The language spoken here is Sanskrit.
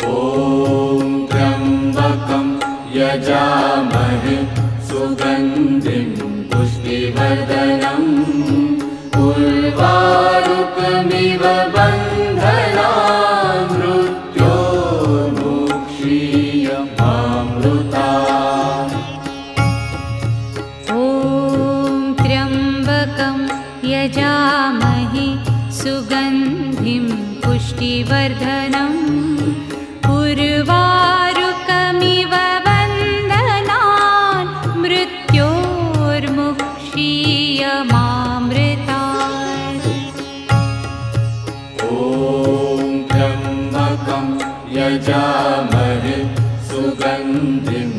ॐ त्र्यम्बकं यजामहे सुगन्धिं पुष्टिवर्धनम् उर्वारुकमिव बन्धनान् मृत्योर्मुक्षीयमामृतात्। ॐ त्र्यम्बकं यजामहे सुगन्धिं पुष्टिवर्धनम् उर्वारुकमिव बन्धनान् मृत्योर्मुक्षीयमामृतात्। ॐ त्र्यम्बकं यजामहे सुगन्धिं